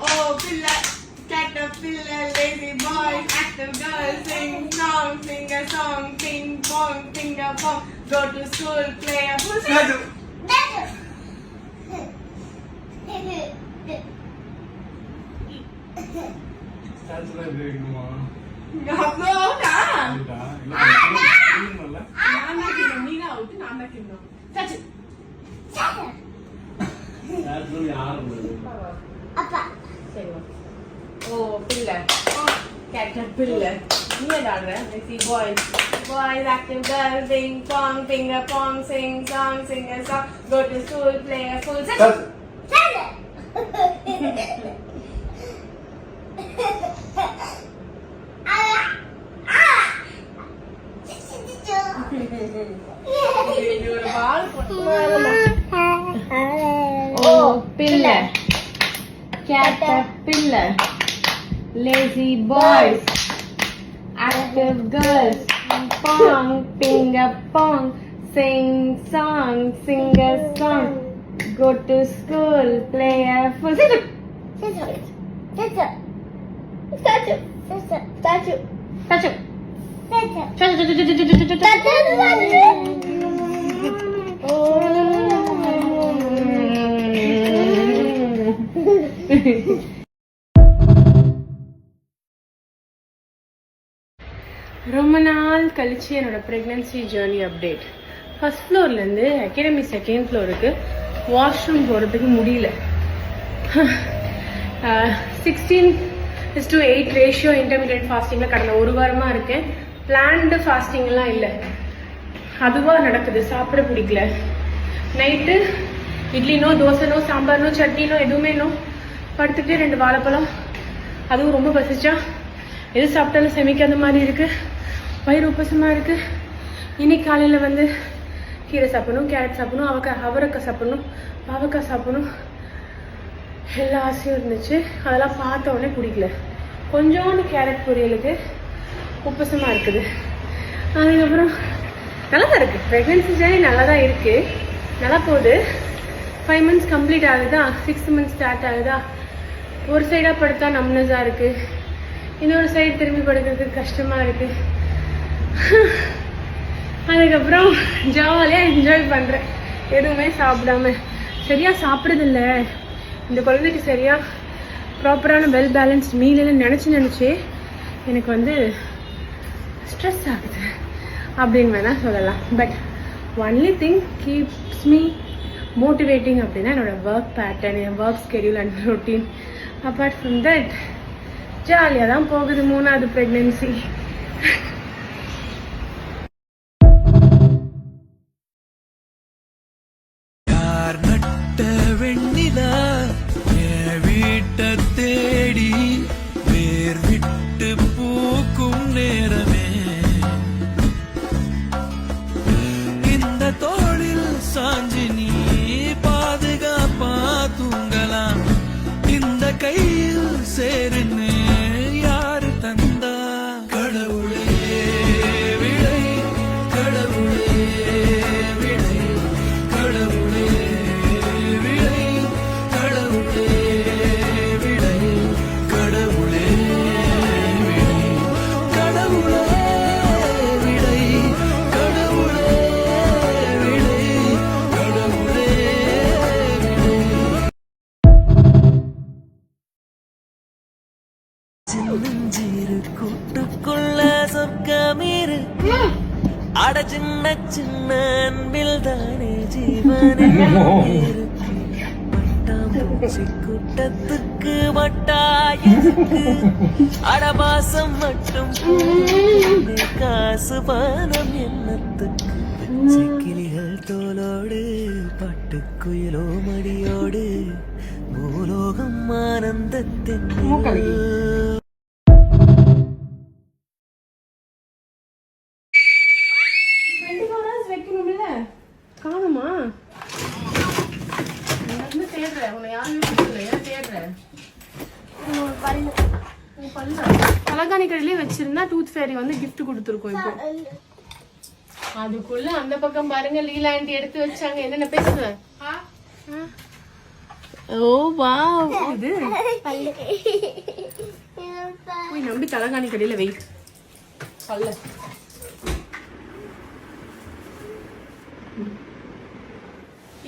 Oh, pillar, caterpillar, lazy boy, active girl, sing song, sing a song, ping pong, finger pong, go to school, play a football. Oh, pillar. Caterpillar. Let's see, boys. Boys, active girls, ping pong, finger pong, sing song, sing a song, go to school, play a full set. Oh, pillar. Caterpillar. Lazy boys. Active girls. Pong, finger pong. Sing song, sing a song. Go to school, play a full statue. ரொம்ப நாள் கழிச்சு என்னோட pregnancy journey update. First ஃப்ளோர்லேருந்து academy second ஃப்ளோருக்கு washroom போகிறதுக்கு முடியல. 16:8 ratio intermediate ஃபாஸ்டிங்கில் கடந்த ஒரு வாரமாக இருக்கேன். பிளான்டு ஃபாஸ்டிங்லாம் இல்லை, அதுவாக நடக்குது. சாப்பிட பிடிக்கல. நைட்டு இட்லினோ தோசைனோ சாம்பார்னோ சட்னினோ எதுவுமே நோ. படுத்துக்கிட்டே 2 வாழைப்பழம், அதுவும் ரொம்ப பசிச்சா எது சாப்பிட்டாலும் செமிக்காத மாதிரி இருக்குது. வயிறு உப்பசமாக இருக்குது. இன்னைக்கு காலையில் வந்து கீரை சாப்பிடணும், கேரட் சாப்பிடணும், அவரைக்காய் சாப்பிடணும், பாவக்காய் சாப்பிடணும், எல்லா ஆசையும் இருந்துச்சு. அதெல்லாம் பார்த்த உடனே பிடிக்கல. கொஞ்சோண்டு கேரட் பொரியலுக்கு உப்பசமாக இருக்குது. அதுக்கப்புறம் நல்லா தான் இருக்குது. ப்ரெக்னன்சி ஜேர்னி நல்லா தான் இருக்குது, நல்லா போகுது. 5 months கம்ப்ளீட் ஆகுதா, 6th month ஸ்டார்ட் ஆகுதா. ஒரு சைடாக படுத்தா நம்னஸாக இருக்குது, இன்னொரு சைடு திரும்பி படுக்கிறதுக்கு கஷ்டமாக இருக்குது. அதுக்கப்புறம் ஜாலியாக என்ஜாய் பண்ணுறேன். எதுவுமே சாப்பிடாம. சரியாக சாப்பிட்றதில்ல இந்த குழந்தைக்கு. சரியாக ப்ராப்பரான வெல் பேலன்ஸ்ட் மீலெல்லாம் நினச்சி எனக்கு வந்து ஸ்ட்ரெஸ் ஆகுது அப்படின்னு வேணால் சொல்லலாம். But only thing keeps me motivating அப்படின்னா என்னோட work pattern, N work schedule and routine. Apart from that ஜாலியாக தான் போகுது 3வது ப்ரெக்னென்சி. வீட்டை தேடி வேர் விட்டு பூக்கும் நேரமே இந்த தோளில் சாஞ்சி நீ பாதுகாப்பா தூங்கலாம். இந்த கையில் சேருன்னு யாரு தந்தா? கடவுளே விடை, கடவுளே விடை, கடவுளே விடை, கடவுளே விடை, கடவுளே விடை, கடவுளே விடை, கடவுளே விடை, கடவுளே விடை. சின்னஞ்சீரு கூட்டுக்குள்ள சொர்க்கமீரு அட சின்ன சின்ன அன்பில் தானே ஜீவனே இருக்கு. பட்டாம்பூச்சி கூட்டத்துக்கு வட்டாயிருக்கு அடபாசம் மட்டும் காசு பானம் என்னத்துக்கு. பச்சை கிளிகள் தோலோடு பட்டுக்குயிலோ மடியோடு பூலோகம் ஆனந்தத்தின் வைக்கணும்ல. காணுமா? தேடுறேன் உன்னை, யாரும் தேடுறேன். தலகாணி கடையிலே வச்சிருந்தா டூத் ஃபேரி வந்து கிஃப்ட் கொடுத்துருக்கோம். இப்போ அதுக்குள்ள அந்த பக்கம் பாருங்க லீலா ஆண்டி எடுத்து வச்சாங்க. என்னென்ன பேசுவேன் ஓ வாவ் இது போய் நம்பி தலகாணி கடையில வை பல்ல.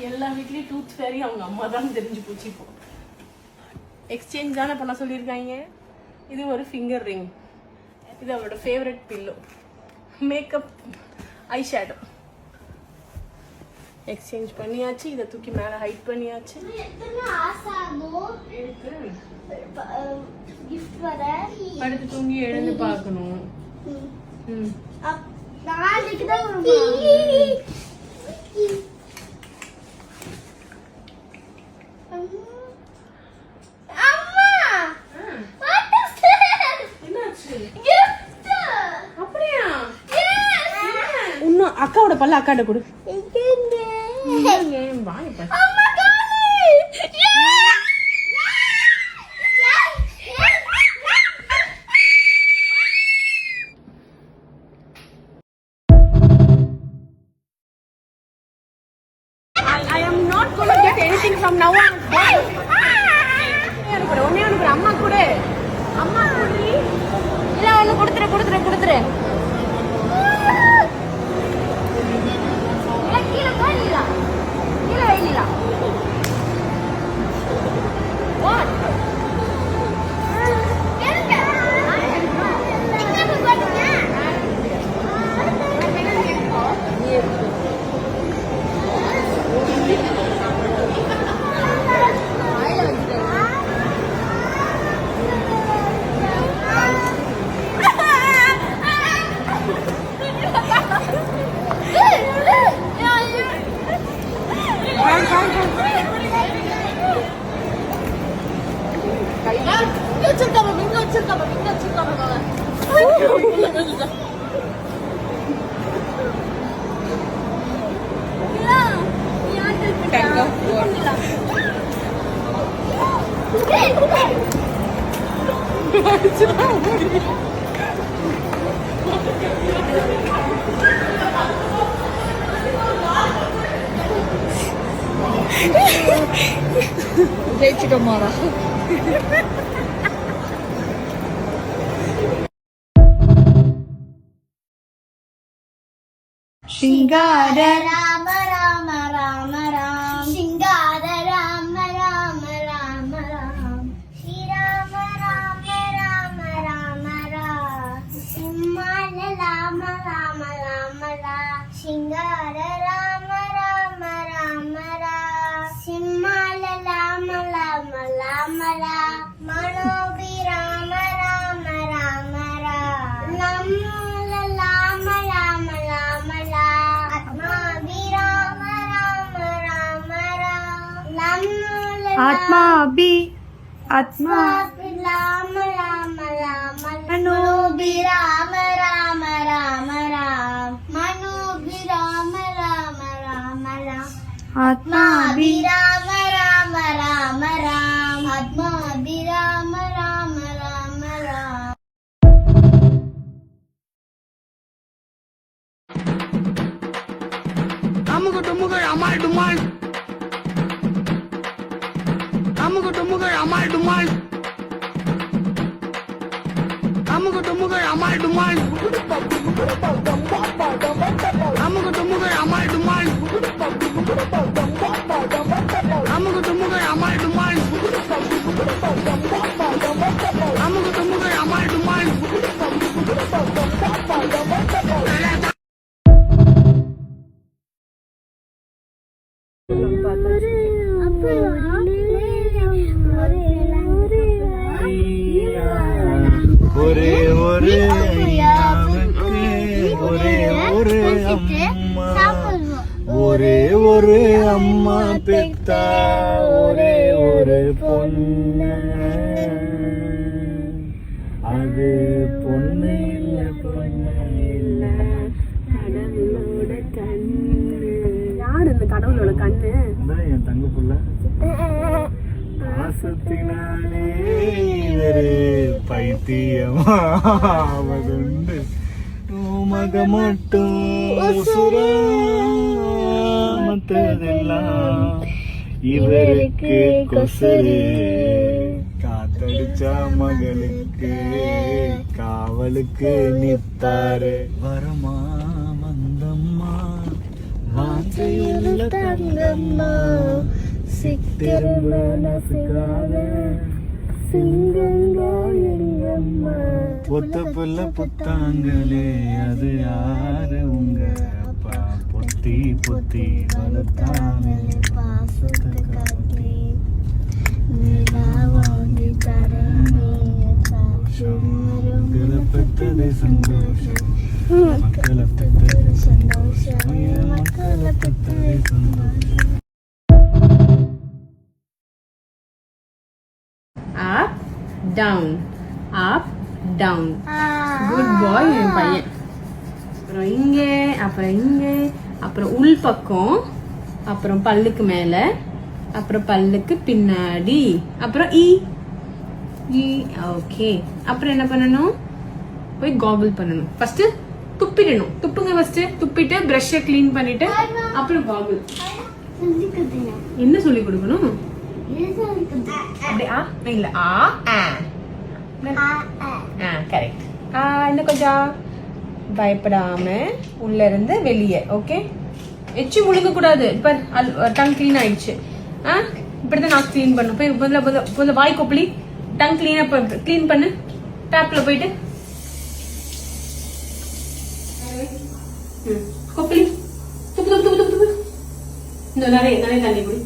எல்லா வீட்லயும் டூத் ஃபேரி அவங்க அம்மா தான் தெரிஞ்சு போச்சு. இப்போ எக்ஸ்சேஞ்ச் தானே பண்ண சொல்லியிருக்காங்க. இது ஒரு ஃபிங்கர் ரிங். இது அவளோட favourite pillow. Makeup eye shadow exchange பண்ணியாச்சு. இதை தூக்கி மேலே ஹைட் பண்ணியாச்சு. படுத்து தூங்கி எழுந்து பார்க்கணும். இன்னும் அக்காவோட பல்ல அக்காட்ட கொடு. I am not going to get anything from now on. ஒன்னே அனுப்புற அம்மா கூட அம்மா கூடி இல்ல ஒண்ணு கொடுத்துரு கீழே போயிடலா கீழே வைலா what ஜெயிச்சிட்டோமாடா. Shingara Rama Rama Rama Ram Shingara Rama Rama Rama Ram Shri Rama Rama Rama Rama Ram Simala Rama Rama Rama Ram Shingara Rama Rama Rama Ram Simala Rama Rama Rama Ram Manobi Rama Rama Rama Ram Namula Rama Rama Rama आत्मा अभी आत्मा राम राम राम मनो भी राम राम राम राम मनो भी राम राम राम राम आत्मा भी राम राम राम राम आत्मा भी राम राम राम राम அமுக டுமுகள் அமால் டுமால் அமுக டுமுகள் அமால் டுமால் அமுக டுமுகள் அமால் டுமால் அமுக டுமுகள் அமால் டுமால் அமுக டுமுகள் அமால் டுமால் அமுக டுமுகள் அமால் டுமால் ஒரே ஒரு ஒரே ஒரு அம்மா ஒரே ஒரு அம்மா பெத்தா ஒரே ஒரு பொண்ணு அது பொண்ணு இல்ல பொண்ணு இல்ல கடவுளோட கண்ணு. யார் இந்த கடவுளோட கண்ணு? என் தங்க புள்ள ஆசத்தினாலே பைத்தியமாவதுண்டு மக மட்டும் மற்றதெல்லாம் இவருக்கு கொசுரு காத்தடிச்சா மகளுக்கு காவலுக்கு நித்தாரு வரமா வந்தம்மா வார்த்தையுள்ள தங்கம்மா சிக்கரும்ப நசுக்காத சிங்கங்கா எங்கம்மா ஒத்த புள்ள புத்தாங்களே அது யாரு உங்க அப்பா பொத்தி பொத்தி வளர்த்தானே பாசத்தை காட்டி நிலா வாங்கி தரமே மக்களை பெற்றதே சந்தோஷம் மக்களை பெற்றதே சந்தோஷம் மக்களை பெற்றதே சந்தோஷம் up down up down good boy என் பையன். அப்புறம் இங்கே அப்புறம் இங்கே அப்புறம் உள் பக்கம் அப்புறம் பல்லுக்கு மேல அப்புறம் பல்லுக்கு பின்னாடி அப்புறம் ஈ ஈ ஓகே. அப்புறம் என்ன பண்ணணும்? போய் காகுல் பண்ணணும். ஃபர்ஸ்ட் துப்பிடணும். துப்புங்க ஃபர்ஸ்ட். துப்பிட்டு பிரஷ்ஷை க்ளீன் பண்ணிட்டு அப்புறம் காகுல். என்ன சொல்லி கொடுக்கணும்? அப்படி ஆ இல்ல ஆ கரெக்ட். இன்னும் கொஞ்சம் பயப்படாம உள்ள இருந்து வெளியே. ஓகே, எச்சு முழுங்க கூடாது. இப்ப டங் கிளீன் ஆயிடுச்சு. இப்படிதான் நான் கிளீன் பண்ணும். போய் முதல்ல வாய் கொப்பளி டங் கிளீன் பண்ணு. டேப்ல போயிட்டு கொப்பளி துப்பு துப்பு துப்பு துப்பு. இந்த நிறைய தண்ணி குடி.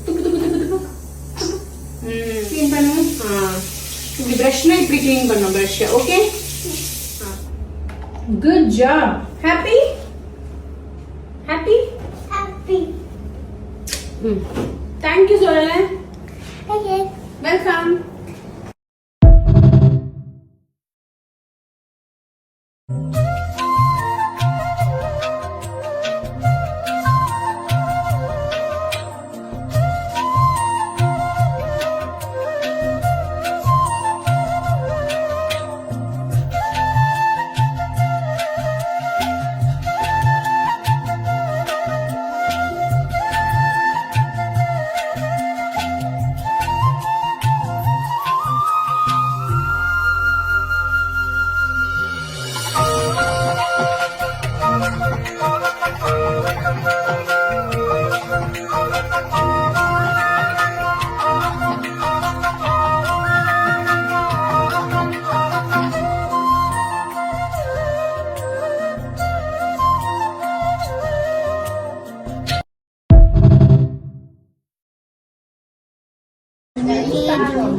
துப்பு துப்பு துப்பு துப்பு. க்ளீன் பண்ணணும். இப்படி பிரஷ்னா இப்படி க்ளீன் பண்ணணும் brush. Okay, good job. Happy happy happy. Thank you சொல்லல. Okay, welcome.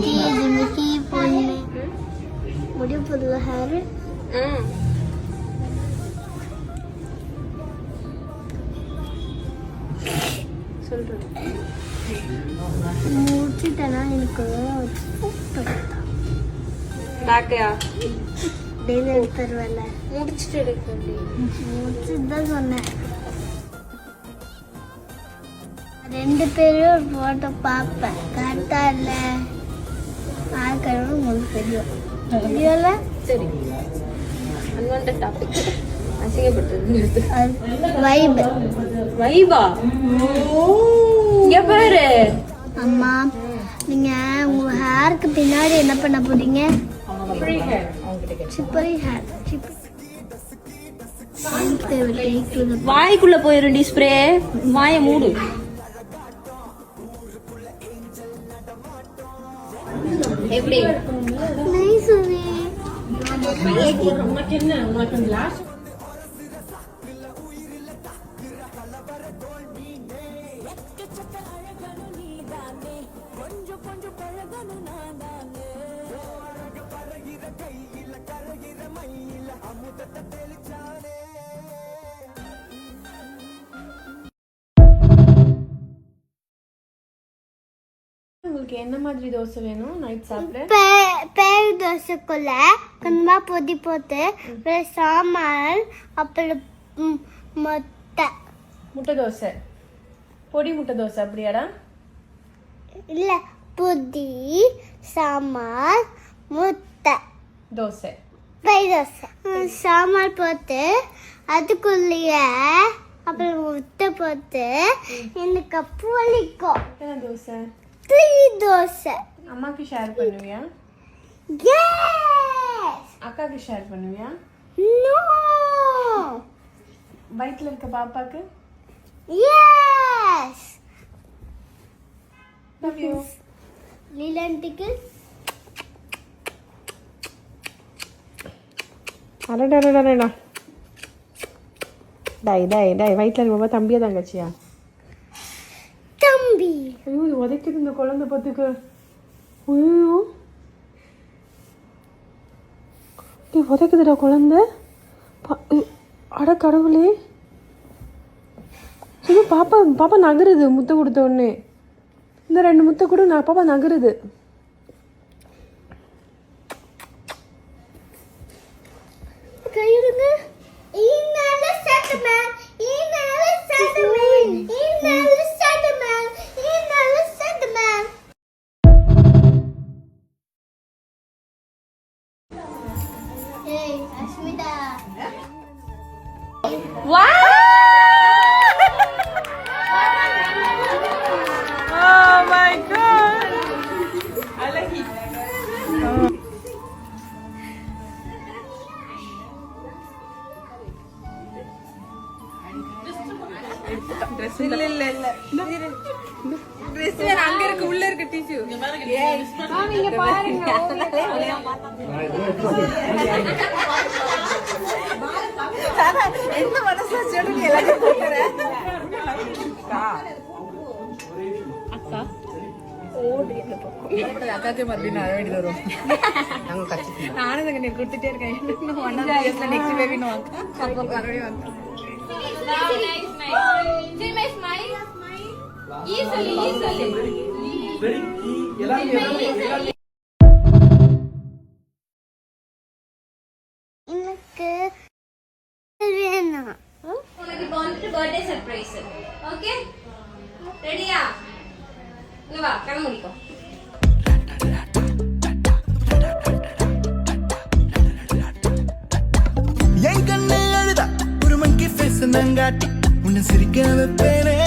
ஜிமிக்கி பொண்ணு முடி புது ஹேர். சொல்றேன். முடிச்சுட்டேன்னா எனக்கு டாக்கையா டெய்லி எடுத்துருவேல. முடிச்சுட்டு எடுக்க முடிச்சுட்டு தான் சொன்னேன். 2 பேரும் போட்டோ பார்ப்பேன். கரெக்டா இல்ல பார்க்கணும் உங்களுக்கு தெரியும். தெரியல. சரி, அன்வான்ட் டாபிக் அசிங்கப்பட்டது. வைப் வைபா இங்க பாரு. அம்மா, நீங்க உங்க ஹேருக்கு பின்னாடி என்ன பண்ண போறீங்க? Free hair. சிப்பரி ஹேர். வாய்க்குள்ள போயிருண்டி ஸ்ப்ரே. வாயை மூடு. எப்படி நைஸ் உனக்கு என்ன? உனக்கு கிளாஸ் உங்களுக்கு என்ன மாதிரி தோசை வேணும் நைட் சாப்பிட? பேர் தோசைக்குள்ள கொஞ்சமா பொதி போட்டு சாம்பார் அப்புறம் முட்டை தோசை. பொடி முட்டை தோசை அப்படியாடா? இல்ல, பொதி சாம்பார் முட்டை தோசை. பேர் தோசை. சாம்பார் போட்டு அதுக்குள்ளேயே அப்புறம் முட்டை போட்டு எனக்கு அப்போ வலிக்கும். எத்தனை தோசை? 3 தோசை. அம்மாக்கு ஷேர் பண்ணுவியா? Yes. அக்காக்கு ஷேர் பண்ணுவியா? No. வயிற்றுல இருக்க பாப்பாக்கு? Yes. Love you. லீலாண்டிக்கு அடடடடடா. டை வயிற்றுல இருக்க பாப்பா தம்பியா தங்கச்சியா? தம்பி. ஐயோ இது உதைக்குது இந்த குழந்தை பத்துக்கு. ஐயோ உதைக்குதுடா குழந்தை. அட கடவுளே. ஐயோ பாப்பா நகருது முத்தை கொடுத்த உடனே. இந்த 2 முத்தை கூட பாப்பா நகருது. கையிடுங்க. ஈனால சட்டமேன். ஈனால சட்டமேன். ஈனால சட்டமேன். ஈனால சட்டமேன். ஏய் அஸ்மிதா. Oh my god. அழகி. இல்ல Dress அங்க இருக்கு உள்ள இருக்கு டிஷ்யூ. நீங்க பாருங்க. என்ன மனசு சொல்லுங்க எல்லாரும் போறேன். அக்கா ஓடி இந்த பக்கம். அக்காக்கு மறுபடியும் நான் வேண்டி வரும். நாங்க கட்சி. நானும் அங்க கொடுத்துட்டே இருக்கேன். இன்னும் 1 இயர்ஸ்ல நெக்ஸ்ட் பேபி நோ அக்கா. அப்ப மறுபடியும் வந்து. எனக்கு வேணும். உனக்கு இப்போ வந்துட்டு பர்த்டே சர்ப்ரைஸ். ஓகே ரெடியா? இங்க வா கண்ண முடிக்கோ. என் கண்ணு அழுதா ஒரு மங்கி ஃபேஸ் நங்காட்டி உன்னை சிரிக்க வைப்பேனே